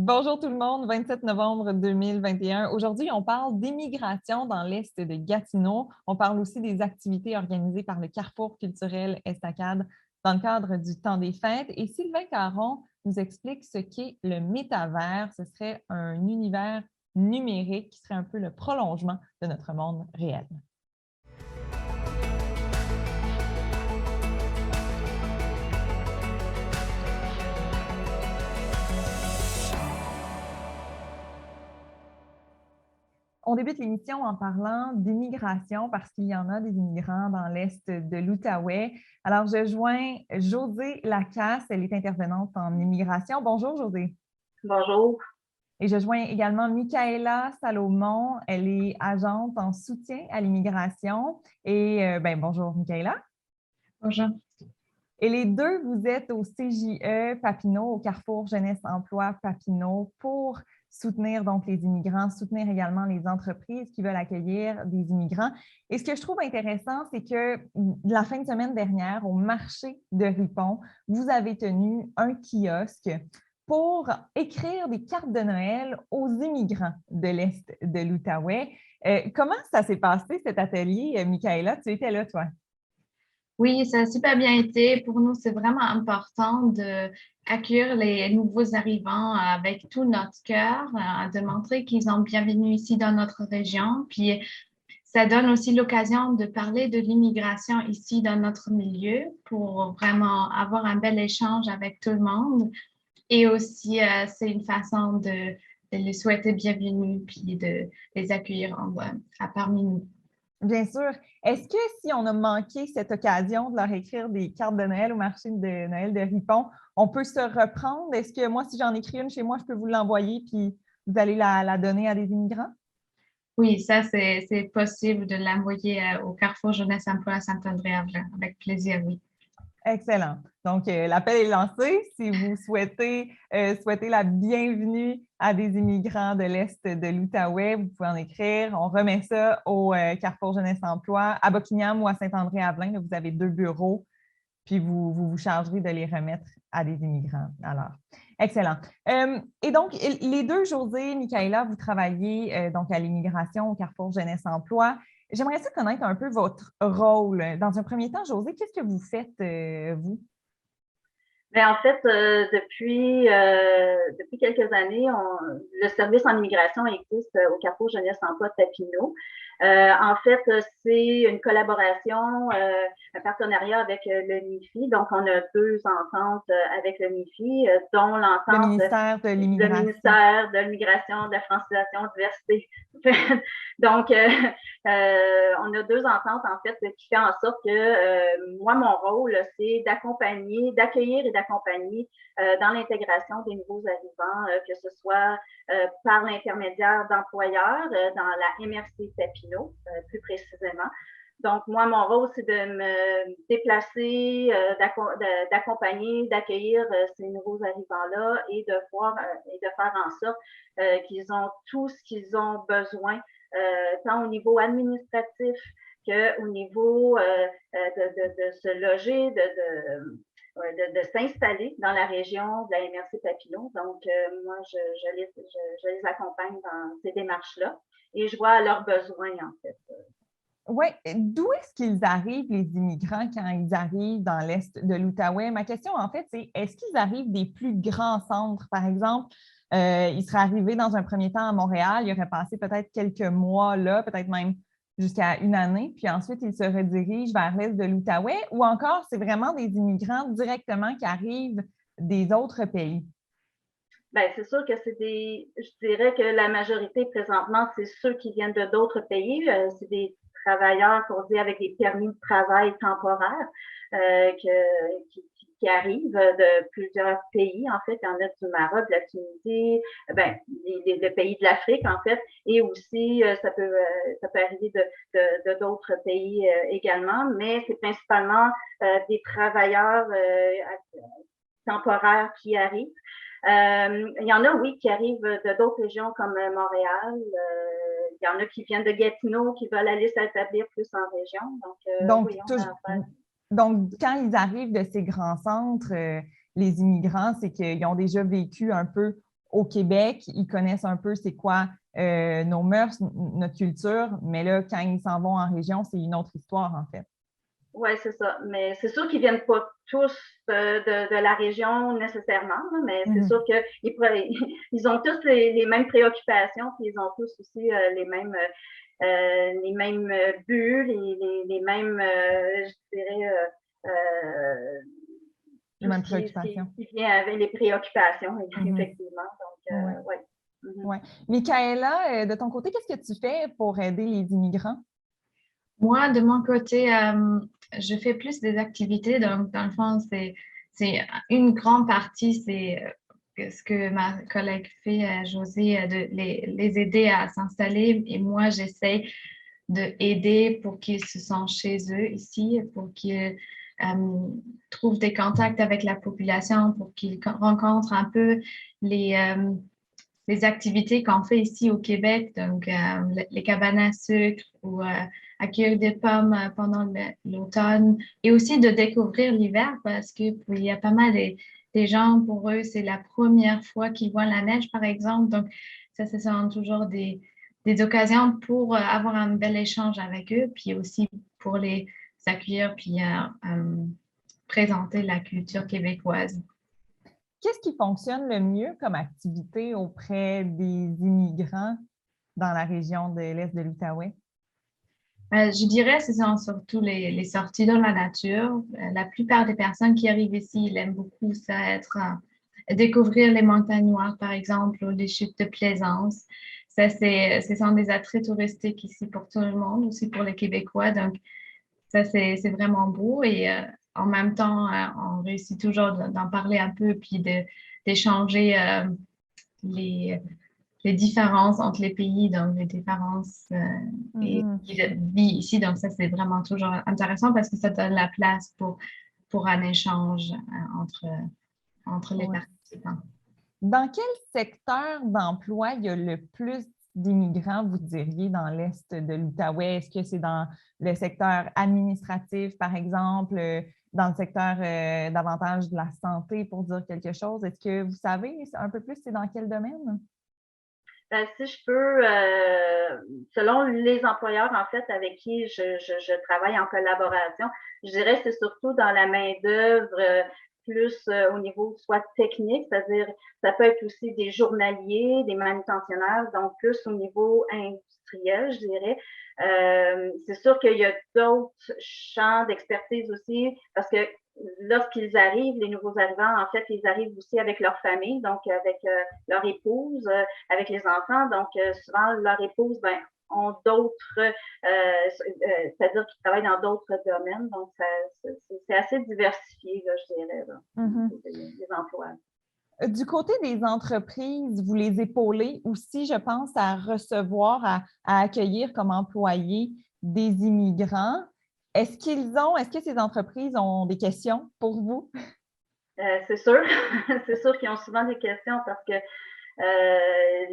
Bonjour tout le monde, 27 novembre 2021. Aujourd'hui, on parle d'immigration dans l'Est de Gatineau. On parle aussi des activités organisées par le Carrefour culturel Estacade dans le cadre du temps des fêtes. Et Sylvain Caron nous explique ce qu'est le métavers. Ce serait un univers numérique qui serait un peu le prolongement de notre monde réel. On débute l'émission en parlant d'immigration parce qu'il y en a des immigrants dans l'Est de l'Outaouais. Alors, je joins Josée Lacasse, elle est intervenante en immigration. Bonjour, Josée. Bonjour. Et je joins également Michaela Salomon, elle est agente en soutien à l'immigration. Et bonjour, Michaela. Bonjour. Et les deux, vous êtes au CJE Papineau, au Carrefour Jeunesse Emploi Papineau, pour soutenir donc les immigrants, soutenir également les entreprises qui veulent accueillir des immigrants. Et ce que je trouve intéressant, c'est que la fin de semaine dernière, au marché de Ripon, vous avez tenu un kiosque pour écrire des cartes de Noël aux immigrants de l'Est de l'Outaouais. Comment ça s'est passé, cet atelier, Michaela? Tu étais là, toi? Oui, ça a super bien été. Pour nous, c'est vraiment important d'accueillir les nouveaux arrivants avec tout notre cœur, de montrer qu'ils sont bienvenus ici dans notre région. Puis, ça donne aussi l'occasion de parler de l'immigration ici dans notre milieu pour vraiment avoir un bel échange avec tout le monde. Et aussi, c'est une façon de les souhaiter bienvenue puis de les accueillir parmi nous. Bien sûr. Est-ce que si on a manqué cette occasion de leur écrire des cartes de Noël au marché de Noël de Ripon, on peut se reprendre? Est-ce que moi, si j'en écris une chez moi, je peux vous l'envoyer puis vous allez la donner à des immigrants? Oui, ça, c'est possible de l'envoyer au Carrefour Jeunesse Emploi à Saint-André-Avelin. Avec plaisir, oui. Excellent. Donc, l'appel est lancé. Si vous souhaitez la bienvenue à des immigrants de l'Est de l'Outaouais, vous pouvez en écrire. On remet ça au Carrefour Jeunesse Emploi à Buckingham ou à Saint-André-Avelin. Vous avez 2 bureaux, puis vous chargerez de les remettre à des immigrants. Alors, excellent. Et donc, les deux, Josée, Michaela, vous travaillez donc à l'immigration au Carrefour Jeunesse Emploi. J'aimerais ça connaître un peu votre rôle. Dans un premier temps, Josée, qu'est-ce que vous faites, vous? En fait, depuis quelques années, le service en immigration existe au Carrefour Jeunesse Emploi de Papineau. En fait, c'est une collaboration, un partenariat avec le MIFI. Donc, on a 2 ententes avec le MIFI, dont Le l'entente ministère de le l'Immigration. ministère de l'Immigration, de la Francisation, de la Diversité. Donc, on a 2 ententes, en fait, qui fait en sorte que moi, mon rôle, c'est d'accueillir et d'accompagner dans l'intégration des nouveaux arrivants, que ce soit par l'intermédiaire d'employeurs dans la MRC Papineau, plus précisément. Donc, moi, mon rôle, c'est de me déplacer, d'accompagner, d'accueillir ces nouveaux arrivants-là et de faire en sorte qu'ils ont tout ce qu'ils ont besoin, tant au niveau administratif qu'au niveau de se loger, de s'installer dans la région de la MRC Papineau. Donc, moi, je les accompagne dans ces démarches-là et je vois leurs besoins, en fait. Oui, d'où est-ce qu'ils arrivent, les immigrants, quand ils arrivent dans l'Est de l'Outaouais? Ma question, en fait, c'est est-ce qu'ils arrivent des plus grands centres? Par exemple, ils seraient arrivés dans un premier temps à Montréal, ils auraient passé peut-être quelques mois là, peut-être même jusqu'à une année, puis ensuite ils se redirigent vers l'Est de l'Outaouais, ou encore c'est vraiment des immigrants directement qui arrivent des autres pays? C'est sûr que je dirais que la majorité présentement, c'est ceux qui viennent de d'autres pays. C'est des travailleurs qu'on dit avec des permis de travail temporaires qui arrivent de plusieurs pays. En fait, il y en a du Maroc, de la Tunisie, des pays de l'Afrique, en fait, et aussi ça peut arriver de d'autres pays également, mais c'est principalement des travailleurs temporaires qui arrivent. Il y en a, oui, qui arrivent de d'autres régions comme Montréal. Il y en a qui viennent de Gatineau, qui veulent aller s'établir plus en région. Donc, Donc, oui, on a affaire. donc, quand ils arrivent de ces grands centres, les immigrants, c'est qu'ils ont déjà vécu un peu au Québec, ils connaissent un peu c'est quoi nos mœurs, notre culture, mais là, quand ils s'en vont en région, c'est une autre histoire, en fait. Oui, c'est ça. Mais c'est sûr qu'ils viennent pas tous de la région nécessairement, là, mais c'est sûr qu'ils ils ont tous les mêmes préoccupations, puis ils ont tous aussi les mêmes buts, les mêmes, je dirais, Les tout mêmes ce préoccupations. qui vient avec les préoccupations, effectivement. Donc, Ouais. ouais. Ouais. Michaela, de ton côté, qu'est-ce que tu fais pour aider les immigrants? Moi, de mon côté, je fais plus des activités. Donc, dans le fond, c'est une grande partie, c'est ce que ma collègue fait, Josée, de les aider à s'installer. Et moi, j'essaie d'aider pour qu'ils se sentent chez eux ici, pour qu'ils trouvent des contacts avec la population, pour qu'ils rencontrent un peu les activités qu'on fait ici au Québec, donc les cabanes à sucre ou accueillir des pommes pendant l'automne et aussi de découvrir l'hiver parce qu'il y a pas mal des gens, pour eux, c'est la première fois qu'ils voient la neige, par exemple. Donc, ça, ce sont toujours des occasions pour avoir un bel échange avec eux, puis aussi pour les accueillir, puis présenter la culture québécoise. Qu'est-ce qui fonctionne le mieux comme activité auprès des immigrants dans la région de l'Est de l'Outaouais? Je dirais que ce sont surtout les sorties dans la nature. La plupart des personnes qui arrivent ici, ils aiment beaucoup ça, découvrir les montagnes noires, par exemple, ou les chutes de Plaisance. Ça, ce sont des attraits touristiques ici pour tout le monde, aussi pour les Québécois. Donc, ça, c'est vraiment beau. Et en même temps, on réussit toujours d'en parler un peu, puis d'échanger les différences entre les pays, donc les différences et qui vit ici. Donc, ça, c'est vraiment toujours intéressant parce que ça donne la place pour un échange entre les participants. Dans quel secteur d'emploi il y a le plus d'immigrants, vous diriez, dans l'Est de l'Outaouais? Est-ce que c'est dans le secteur administratif, par exemple, dans le secteur davantage de la santé, pour dire quelque chose? Est-ce que vous savez un peu plus, c'est dans quel domaine? Si je peux, selon les employeurs, en fait, avec qui je travaille en collaboration, je dirais que c'est surtout dans la main-d'œuvre plus au niveau soit technique, c'est-à-dire ça peut être aussi des journaliers, des manutentionnaires, donc plus au niveau industriel, je dirais. C'est sûr qu'il y a d'autres champs d'expertise aussi, parce que lorsqu'ils arrivent, les nouveaux arrivants, en fait, ils arrivent aussi avec leur famille, donc avec leur épouse, avec les enfants. Donc, souvent, leur épouse, ont d'autres, c'est-à-dire qu'ils travaillent dans d'autres domaines. Donc, c'est assez diversifié, là, je dirais, là, les emplois. Du côté des entreprises, vous les épaulez aussi, je pense, à recevoir, à accueillir comme employés des immigrants. Est-ce que ces entreprises ont des questions pour vous? C'est sûr. C'est sûr qu'ils ont souvent des questions parce que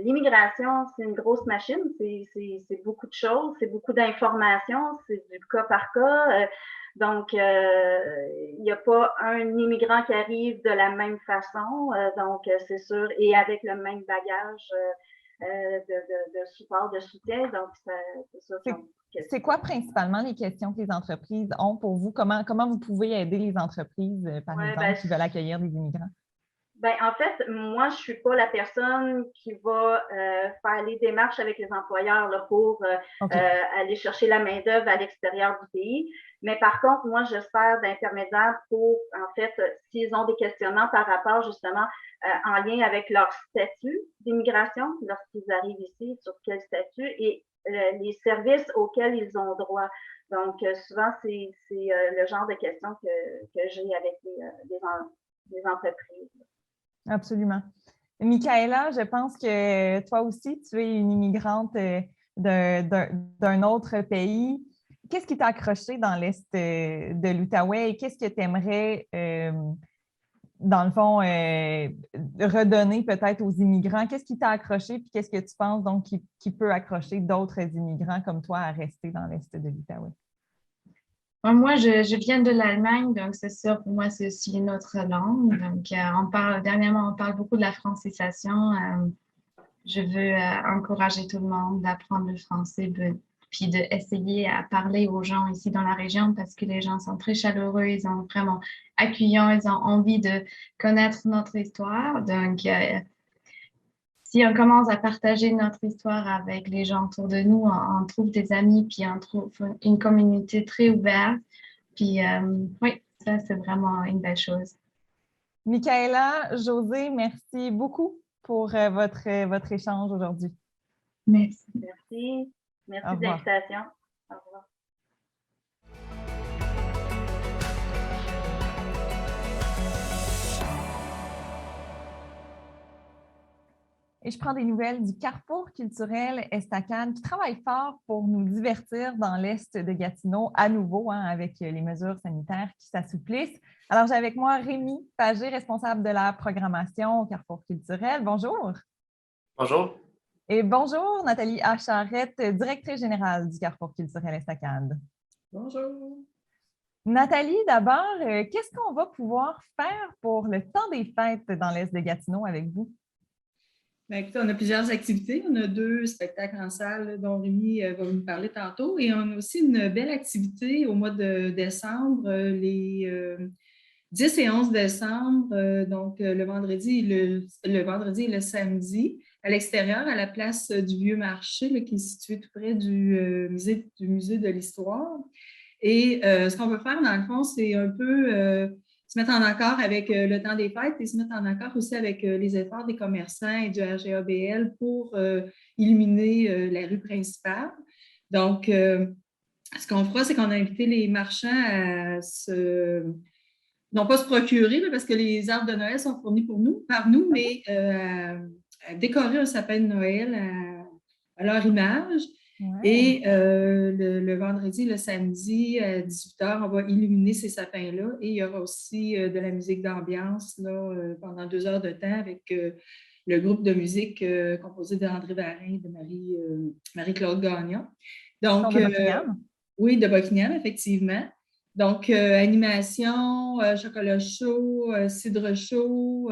l'immigration, c'est une grosse machine, c'est beaucoup de choses, c'est beaucoup d'informations, c'est du cas par cas. Donc, il n'y a pas un immigrant qui arrive de la même façon, donc c'est sûr, et avec le même bagage de support, de soutien. Donc, c'est sûr. C'est quoi principalement les questions que les entreprises ont pour vous? Comment vous pouvez aider les entreprises, par exemple, qui veulent accueillir des immigrants? En fait, moi, je suis pas la personne qui va faire les démarches avec les employeurs là, pour aller chercher la main-d'œuvre à l'extérieur du pays. Mais par contre, moi, je sers d'intermédiaire pour, en fait, s'ils ont des questionnements par rapport justement en lien avec leur statut d'immigration, lorsqu'ils arrivent ici, sur quel statut et les services auxquels ils ont droit. Donc, souvent, c'est le genre de questions que j'ai avec les entreprises. Absolument. Michaela, je pense que toi aussi, tu es une immigrante d'un autre pays. Qu'est-ce qui t'a accroché dans l'Est de l'Outaouais et qu'est-ce que tu aimerais, dans le fond, redonner peut-être aux immigrants? Qu'est-ce qui t'a accroché puis qu'est-ce que tu penses donc qui peut accrocher d'autres immigrants comme toi à rester dans l'Est de l'Outaouais? Moi, je viens de l'Allemagne, donc c'est sûr, pour moi, c'est aussi une autre langue. Donc, dernièrement, on parle beaucoup de la francisation. Je veux encourager tout le monde d'apprendre le français, puis d'essayer à parler aux gens ici dans la région parce que les gens sont très chaleureux, ils sont vraiment accueillants, ils ont envie de connaître notre histoire. Donc, si on commence à partager notre histoire avec les gens autour de nous, on trouve des amis, puis on trouve une communauté très ouverte. Puis, oui, ça, c'est vraiment une belle chose. Michaela, José, merci beaucoup pour votre échange aujourd'hui. Merci. Merci. Merci Au de revoir. l'invitation. Au revoir. Et je prends des nouvelles du Carrefour culturel Estacade qui travaille fort pour nous divertir dans l'Est de Gatineau à nouveau avec les mesures sanitaires qui s'assouplissent. Alors, j'ai avec moi Rémi Pagé, responsable de la programmation au Carrefour culturel. Bonjour. Bonjour. Et bonjour Nathalie Acharette, directrice générale du Carrefour culturel Estacade. Bonjour. Nathalie, d'abord, qu'est-ce qu'on va pouvoir faire pour le temps des fêtes dans l'Est de Gatineau avec vous? Bien, écoutez, on a plusieurs activités. On a 2 spectacles en salle dont Rémi va nous parler tantôt. Et on a aussi une belle activité au mois de décembre, les 10 et 11 décembre, donc le vendredi et le samedi, à l'extérieur, à la place du Vieux Marché, là, qui est situé tout près du musée de l'Histoire. Et ce qu'on veut faire, dans le fond, c'est un peu se mettre en accord avec le temps des fêtes et se mettre en accord aussi avec les efforts des commerçants et du RGABL pour illuminer la rue principale. Donc, ce qu'on fera, c'est qu'on a invité les marchands à non pas se procurer, parce que les arbres de Noël sont fournis par nous, mais à décorer un sapin de Noël à leur image. Ouais. Et le vendredi, le samedi, à 18h, on va illuminer ces sapins-là. Et il y aura aussi de la musique d'ambiance pendant 2 heures de temps avec le groupe de musique composé d'André Varin et de Marie-Claude Gagnon. Donc, de Buckingham. Oui, de Buckingham, effectivement. Donc, animation, chocolat chaud, cidre chaud,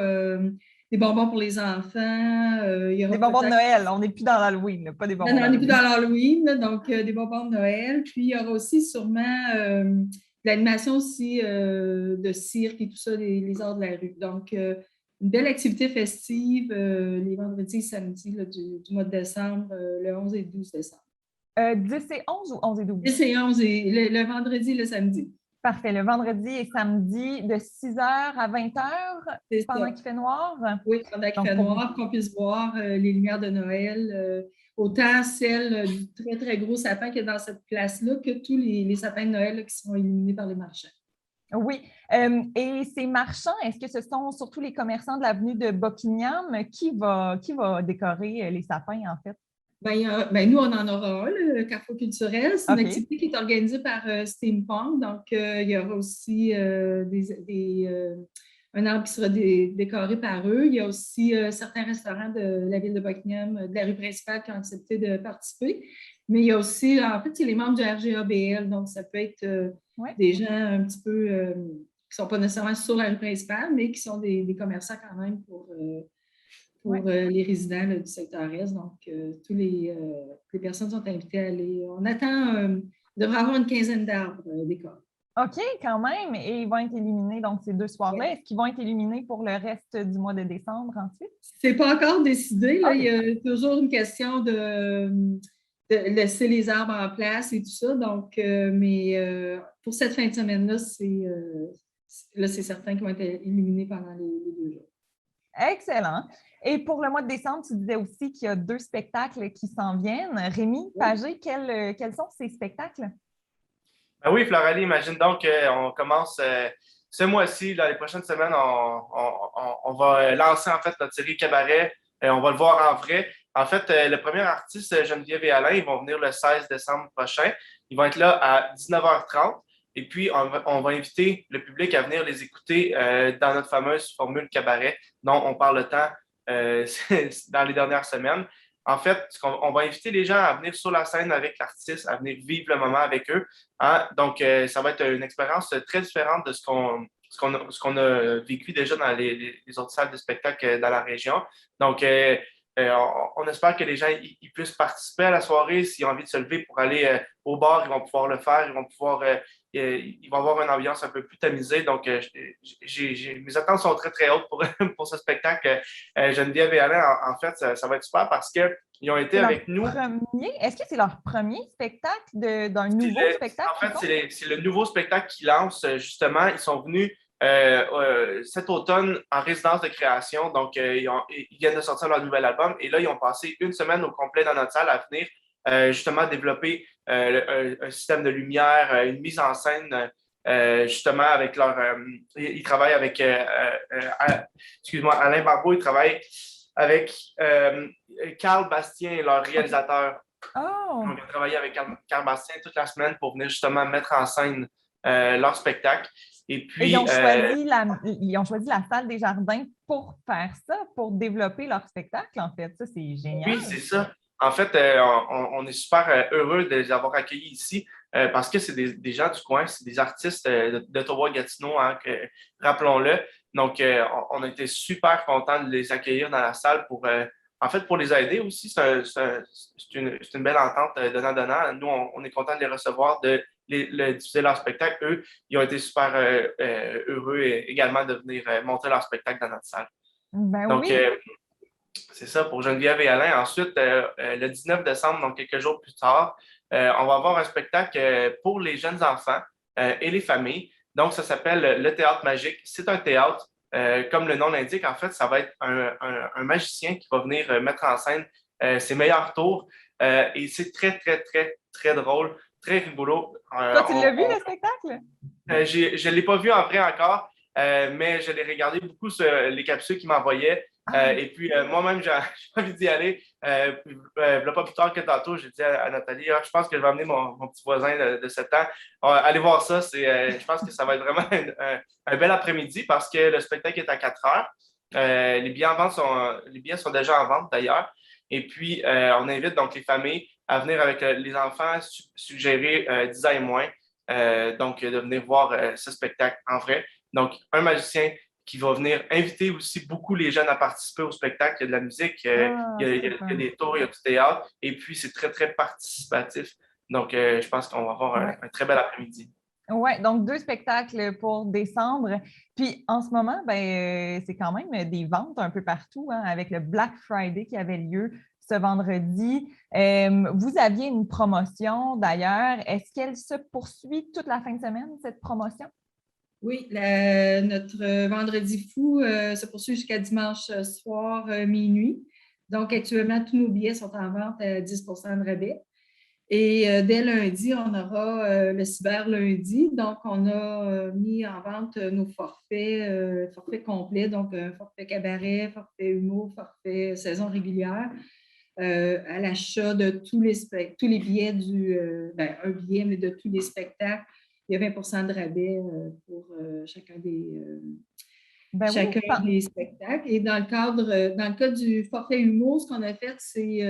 des bonbons pour les enfants. Il y aura des bonbons de Noël, on n'est plus dans l'Halloween, pas des bonbons Non, on n'est plus dans l'Halloween, donc des bonbons de Noël. Puis, il y aura aussi sûrement de l'animation aussi de cirque et tout ça, les arts de la rue. Donc, une belle activité festive les vendredis et samedis du mois de décembre, le 11 et 12 décembre. 10 et 11 ou 11 et 12? 10 et 11, et le vendredi et le samedi. Parfait. Le vendredi et samedi de 6h à 20h pendant qu'il fait noir? Oui, pendant qu'il fait noir, qu'on puisse voir les lumières de Noël, autant celles du très, très gros sapin qu'il y a dans cette place-là que tous les sapins de Noël qui seront illuminés par les marchands. Oui. Et ces marchands, est-ce que ce sont surtout les commerçants de l'avenue de Buckingham qui va décorer les sapins, en fait? Nous, on en aura un, le Carrefour culturel. C'est une activité qui est organisée par Steampunk. Donc, il y aura aussi un arbre qui sera décoré par eux. Il y a aussi certains restaurants de la ville de Buckingham, de la rue principale, qui ont accepté de participer. Mais il y a aussi, en fait, c'est les membres du RGABL. Donc, ça peut être des gens un petit peu qui ne sont pas nécessairement sur la rue principale, mais qui sont des commerçants quand même pour les résidents du secteur Est. Donc, toutes les personnes sont invitées à aller. On attend, il devrait y avoir une quinzaine d'arbres décorés. OK, quand même. Et ils vont être éliminés, donc, ces 2 soirs-là. Est-ce qu'ils vont être éliminés pour le reste du mois de décembre ensuite? Ce n'est pas encore décidé. Là. Il y a toujours une question de laisser les arbres en place et tout ça. Donc, mais pour cette fin de semaine-là, c'est certain qu'ils vont être éliminés pendant les 2 jours. Excellent. Et pour le mois de décembre, tu disais aussi qu'il y a 2 spectacles qui s'en viennent. Rémi Pagé, quels sont ces spectacles? Ben oui, Floralie, imagine donc qu'on commence ce mois-ci, dans les prochaines semaines, on va lancer en fait notre série Cabaret. On va le voir en vrai. En fait, le premier artiste, Geneviève et Alain, ils vont venir le 16 décembre prochain. Ils vont être là à 19h30. Et puis, on va inviter le public à venir les écouter dans notre fameuse formule Cabaret dont on parle le temps dans les dernières semaines. en fait, on va inviter les gens à venir sur la scène avec l'artiste, à venir vivre le moment avec eux. Hein? Donc, ça va être une expérience très différente de ce qu'on a vécu déjà dans les autres salles de spectacle dans la région. Donc, on espère que les gens ils puissent participer à la soirée. S'ils ont envie de se lever pour aller au bar, ils vont pouvoir le faire. Ils vont pouvoir, il va y avoir une ambiance un peu plus tamisée. Donc, mes attentes sont très, très hautes pour ce spectacle. Geneviève et Alain, en fait, ça va être super parce qu'ils ont été avec nous. Est-ce que c'est leur premier spectacle d'un nouveau spectacle? En fait, c'est le nouveau spectacle qu'ils lancent, justement. Ils sont venus cet automne en résidence de création. Donc, ils viennent de sortir leur nouvel album et là, ils ont passé une semaine au complet dans notre salle à venir justement développer un système de lumière, une mise en scène, justement avec leur... ils travaillent avec... excuse-moi, Alain Barbeau, il travaille avec Carl Bastien, leur réalisateur. Oh. Donc, ils ont travaillé avec Carl Bastien toute la semaine pour venir justement mettre en scène leur spectacle. Et puis, ils ont choisi la salle des Jardins pour faire ça, pour développer leur spectacle, en fait. Ça, c'est génial. Oui, c'est ça. En fait, on est super heureux de les avoir accueillis ici parce que c'est des gens du coin, c'est des artistes d'Ottawa-Gatineau, hein, rappelons-le. Donc, on a été super contents de les accueillir dans la salle pour les aider aussi. C'est une belle entente donnant-donnant. Nous, on est contents de les recevoir, de diffuser leur spectacle. Eux, ils ont été super heureux également de venir montrer leur spectacle dans notre salle. Ben donc, oui. C'est ça pour Geneviève et Alain. Ensuite, le 19 décembre, donc quelques jours plus tard, on va avoir un spectacle pour les jeunes enfants et les familles. Donc, ça s'appelle Le Théâtre Magique. C'est un théâtre, comme le nom l'indique, en fait, ça va être un magicien qui va venir mettre en scène ses meilleurs tours. Et c'est très, très, très, très drôle, très rigolo. Toi, tu l'as vu, le spectacle? Je ne l'ai pas vu en vrai encore, mais je l'ai regardé beaucoup sur les capsules qu'il m'envoyait. Et puis, moi-même, j'ai envie d'y aller. Pas plus tard que tantôt, j'ai dit à Nathalie, je pense que je vais amener mon petit voisin de 7 ans. Allez voir ça. Je pense que ça va être vraiment un bel après-midi parce que le spectacle est à 4 heures. Les billets sont déjà en vente d'ailleurs. Et puis, on invite donc les familles à venir avec les enfants suggérés 10 ans et moins. Donc, de venir voir ce spectacle en vrai. Donc, un magicien qui va venir inviter aussi beaucoup les jeunes à participer au spectacle. Il y a de la musique, il y a des tours, il y a du théâtre. Et puis, c'est très, très participatif. Donc, je pense qu'on va avoir un très bel après-midi. Oui, donc 2 spectacles pour décembre. Puis en ce moment, c'est quand même des ventes un peu partout, hein, avec le Black Friday qui avait lieu ce vendredi. Vous aviez une promotion d'ailleurs. Est-ce qu'elle se poursuit toute la fin de semaine, cette promotion? Oui, notre Vendredi fou se poursuit jusqu'à dimanche soir minuit. Donc, actuellement, tous nos billets sont en vente à 10 de rabais. Et dès lundi, on aura le cyber lundi. Donc, on a mis en vente nos forfaits complets, donc forfait cabaret, forfait humour, forfait saison régulière, à l'achat de tous les billets un billet, mais de tous les spectacles. Il y a 20 de rabais pour chacun des spectacles. Et dans le cas du forfait humour, ce qu'on a fait, c'est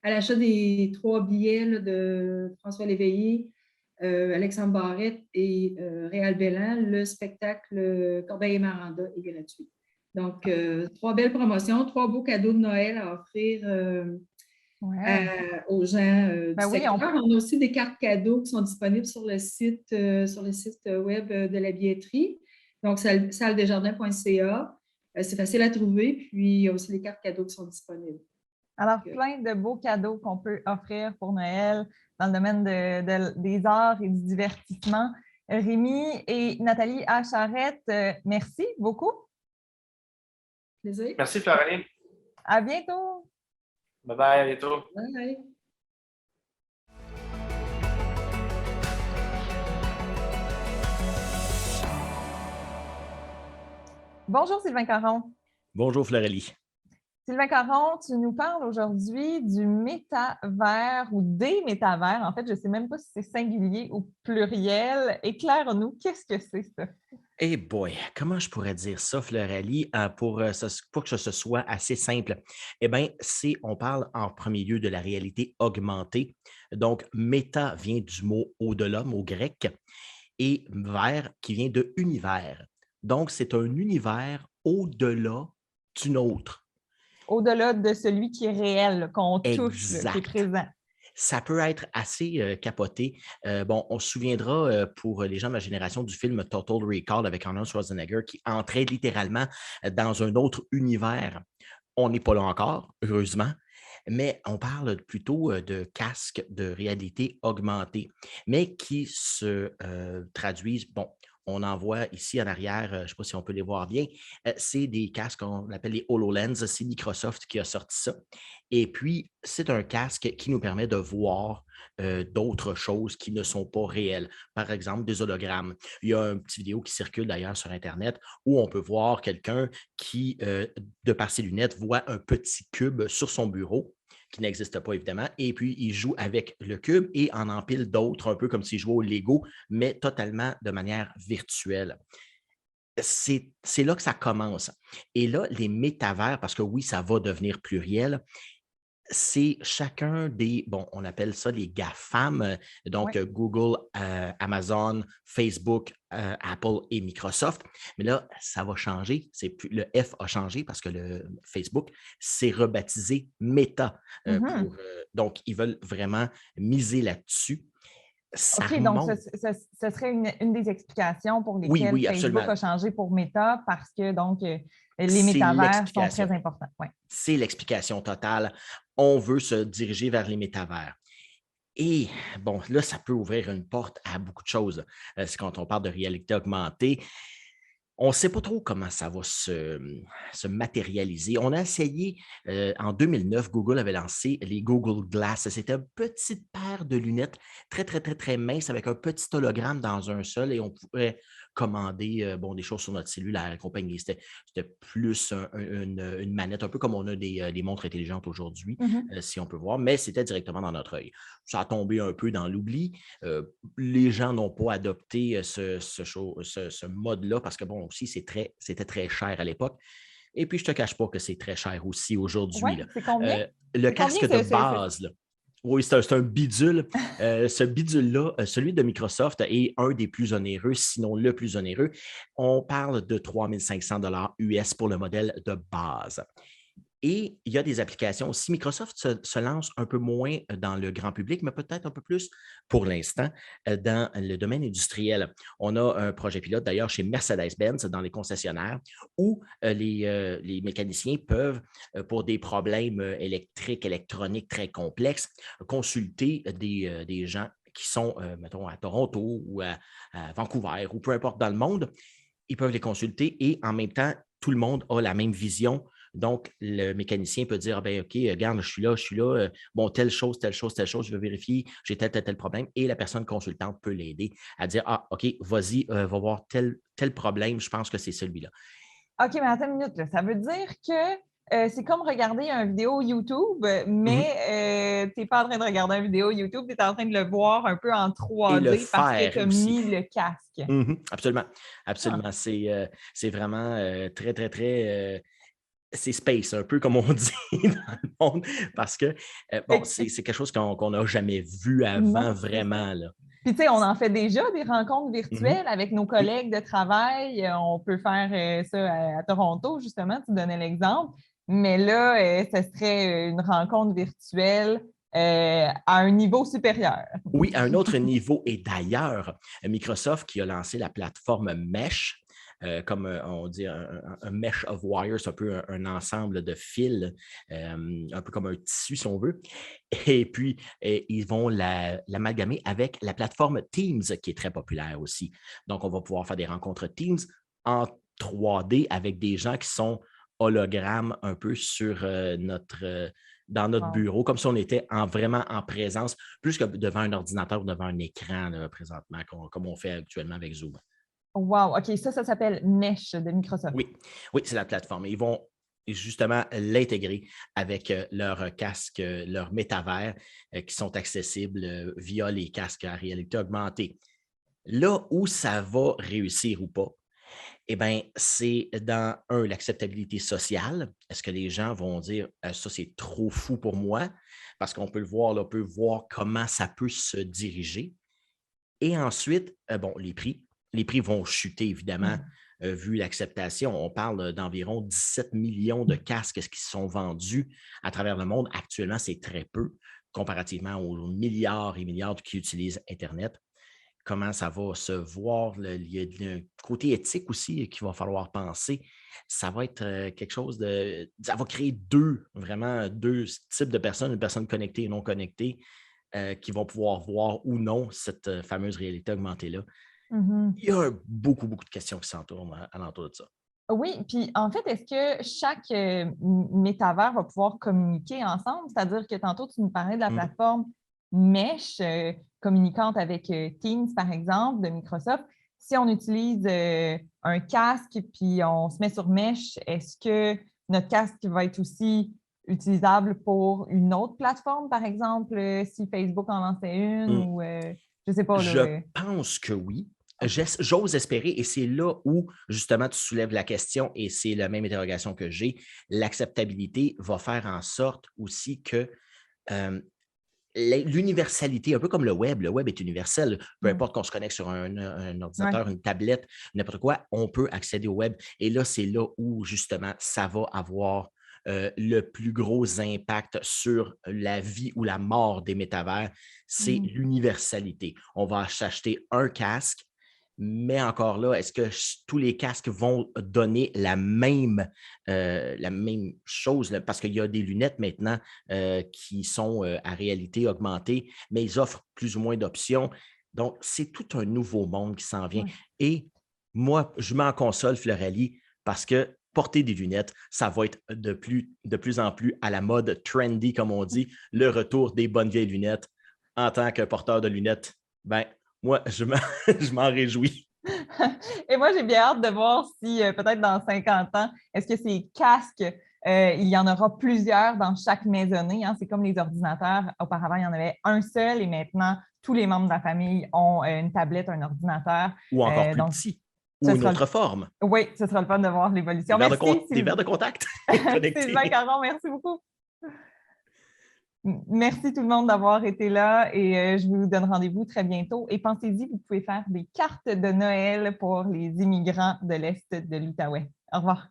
à l'achat des 3 billets là, de François Léveillé, Alexandre Barrette et Réal Bellan, le spectacle Corbeil et Maranda est gratuit. Donc, 3 belles promotions, 3 beaux cadeaux de Noël à offrir aux gens du secteur. On a aussi des cartes cadeaux qui sont disponibles sur le site web de la billetterie. Donc, saldesjardins.ca. C'est facile à trouver. Puis, il y a aussi les cartes cadeaux qui sont disponibles. Alors, plein de beaux cadeaux qu'on peut offrir pour Noël dans le domaine des arts et du divertissement. Rémi et Nathalie A. Charette, merci beaucoup. Plaisir. Merci, Floralie. À bientôt. Bye-bye, à bientôt. Bye. Bonjour, Sylvain Caron. Bonjour, Floralie. Sylvain Caron, tu nous parles aujourd'hui du métavers ou des métavers. En fait, je ne sais même pas si c'est singulier ou pluriel. Éclaire-nous, qu'est-ce que c'est ça? Eh boy, comment je pourrais dire ça, Floralie, pour que ce soit assez simple? Eh bien, on parle en premier lieu de la réalité augmentée. Donc, méta vient du mot au-delà, mot grec, et vers qui vient de univers. Donc, c'est un univers au-delà du nôtre. Au-delà de celui qui est réel, qu'on touche, là, qui est Exact. présent. Ça peut être assez capoté. Bon, on se souviendra pour les gens de ma génération du film Total Recall avec Arnold Schwarzenegger qui entrait littéralement dans un autre univers. On n'est pas là encore, heureusement, mais on parle plutôt de casques de réalité augmentée, mais qui se traduisent, bon, on en voit ici en arrière, je ne sais pas si on peut les voir bien, c'est des casques qu'on appelle les HoloLens, c'est Microsoft qui a sorti ça. Et puis, c'est un casque qui nous permet de voir d'autres choses qui ne sont pas réelles. Par exemple, des hologrammes. Il y a une petite vidéo qui circule d'ailleurs sur Internet où on peut voir quelqu'un qui, de par ses lunettes, voit un petit cube sur son bureau qui n'existe pas évidemment, et puis il joue avec le cube et en empile d'autres, un peu comme s'il jouait au Lego, mais totalement de manière virtuelle. C'est là que ça commence. Et là, les métavers, parce que oui, ça va devenir pluriel, c'est chacun des, bon, on appelle ça les GAFAM, donc Ouais. Google, Amazon, Facebook, Apple et Microsoft. Mais là, ça va changer. Le F a changé parce que le Facebook s'est rebaptisé Meta. Mhm. Donc, ils veulent vraiment miser là-dessus. Ça OK, donc remonte. ce serait une des explications pour Oui, lesquelles oui, Facebook absolument. a changé pour Meta parce que donc les C'est métavers sont l'explication. très importants. Ouais. C'est l'explication totale. On veut se diriger vers les métavers. Et bon, là, ça peut ouvrir une porte à beaucoup de choses. C'est quand on parle de réalité augmentée. On ne sait pas trop comment ça va se matérialiser. On a essayé, en 2009, Google avait lancé les Google Glass. C'était une petite paire de lunettes très, très, très, très mince avec un petit hologramme dans un seul et on pouvait commander bon, des choses sur notre cellulaire et compagnie. C'était plus une manette, un peu comme on a des montres intelligentes aujourd'hui, Mhm. si on peut voir, mais c'était directement dans notre œil. Ça a tombé un peu dans l'oubli. Les gens n'ont pas adopté ce mode-là parce que, bon, aussi, c'était très cher à l'époque. Et puis, je ne te cache pas que c'est très cher aussi Ouais, aujourd'hui, là. c'est combien? Le C'est combien casque de base, là, oui, c'est un bidule. Ce bidule-là, celui de Microsoft est un des plus onéreux, sinon le plus onéreux. On parle de 3 500 US pour le modèle de base. Et il y a des applications aussi. Microsoft se lance un peu moins dans le grand public, mais peut-être un peu plus pour l'instant dans le domaine industriel. On a un projet pilote d'ailleurs chez Mercedes-Benz dans les concessionnaires où les mécaniciens peuvent, pour des problèmes électriques, électroniques très complexes, consulter des gens qui sont, mettons, à Toronto ou à Vancouver ou peu importe dans le monde. Ils peuvent les consulter et en même temps, tout le monde a la même vision. Donc, le mécanicien peut dire, ah ben, OK, regarde, je suis là, bon, telle chose, je veux vérifier, j'ai tel problème. Et la personne consultante peut l'aider à dire, ah, OK, vas-y, va voir tel problème, je pense que c'est celui-là. OK, mais attends une minute, là. Ça veut dire que c'est comme regarder une vidéo YouTube, Mhm. mais tu n'es pas en train de regarder une vidéo YouTube, tu es en train de le voir un peu en Et le 3D parce que faire tu as aussi. mis le casque. Mhm. Absolument. Ah. C'est vraiment très, très, très. C'est space, un peu comme on dit dans le monde, parce que, bon, Fait c'est que- quelque chose qu'on n'a jamais vu avant, non, c'est ça. vraiment, là. Puis, tu sais, on en fait déjà des rencontres Mhm. virtuelles avec nos Oui. collègues de travail. On peut faire ça à Toronto, justement, tu donnais l'exemple. Mais là, ce serait une rencontre virtuelle à un niveau supérieur. Oui, à un autre niveau. Et d'ailleurs, Microsoft qui a lancé la plateforme Mesh, comme on dit, un mesh of wires, un peu un ensemble de fils, un peu comme un tissu, si on veut. Et puis, ils vont l'amalgamer avec la plateforme Teams, qui est très populaire aussi. Donc, on va pouvoir faire des rencontres Teams en 3D avec des gens qui sont hologrammes un peu sur dans notre Wow. bureau, comme si on était vraiment en présence, plus que devant un ordinateur ou devant un écran là, présentement, comme on fait actuellement avec Zoom. Wow, OK, ça s'appelle Mesh de Microsoft. Oui, oui, c'est la plateforme. Ils vont justement l'intégrer avec leurs casques, leurs métavers qui sont accessibles via les casques à réalité augmentée. Là où ça va réussir ou pas, Eh bien, c'est dans l'acceptabilité sociale. Est-ce que les gens vont dire ça, c'est trop fou pour moi? Parce qu'on peut le voir, là, on peut voir comment ça peut se diriger. Et ensuite, bon, les prix. Les prix vont chuter, évidemment, vu l'acceptation. On parle d'environ 17 millions de casques qui sont vendus à travers le monde. Actuellement, c'est très peu comparativement aux milliards et milliards qui utilisent Internet. Comment ça va se voir? Il y a un côté éthique aussi qu'il va falloir penser. Ça va être quelque chose de... Ça va créer vraiment deux types de personnes, une personne connectée et non connectée, qui vont pouvoir voir ou non cette fameuse réalité augmentée-là. Mhm. Il y a beaucoup, beaucoup de questions qui s'entourent alentour de ça. Oui, puis en fait, est-ce que chaque métavers va pouvoir communiquer ensemble? C'est-à-dire que tantôt, tu nous parlais de la plateforme Mesh, communiquante avec Teams, par exemple, de Microsoft. Si on utilise un casque puis on se met sur Mesh, est-ce que notre casque va être aussi utilisable pour une autre plateforme, par exemple, si Facebook en lançait une ou je ne sais pas. Je pense que oui. J'ose espérer, et c'est là où, justement, tu soulèves la question, et c'est la même interrogation que j'ai. L'acceptabilité va faire en sorte aussi que l'universalité, un peu comme le web est universel. Peu importe qu'on se connecte sur un ordinateur, une tablette, n'importe quoi, on peut accéder au web. Et là, c'est là où, justement, ça va avoir le plus gros impact sur la vie ou la mort des métavers, c'est l'universalité. On va s'acheter un casque, mais encore là, est-ce que tous les casques vont donner la même chose? Parce qu'il y a des lunettes maintenant qui sont à réalité augmentée, mais ils offrent plus ou moins d'options. Donc, c'est tout un nouveau monde qui s'en vient. Et moi, je m'en console, Floralie, parce que porter des lunettes, ça va être de plus en plus à la mode trendy, comme on dit, le retour des bonnes vieilles lunettes. En tant que porteur de lunettes, ben, moi, je m'en réjouis. Et moi, j'ai bien hâte de voir si, peut-être dans 50 ans, est-ce que ces casques, il y en aura plusieurs dans chaque maisonnée. Hein? C'est comme les ordinateurs. Auparavant, il y en avait un seul et maintenant, tous les membres de la famille ont une tablette, un ordinateur. Ou encore plus petit. Ou une autre forme. Oui, ce sera le fun de voir l'évolution. Des verres de contact. Sylvain Caron, merci beaucoup. Merci tout le monde d'avoir été là et je vous donne rendez-vous très bientôt. Et pensez-y, vous pouvez faire des cartes de Noël pour les immigrants de l'Est de l'Outaouais. Au revoir.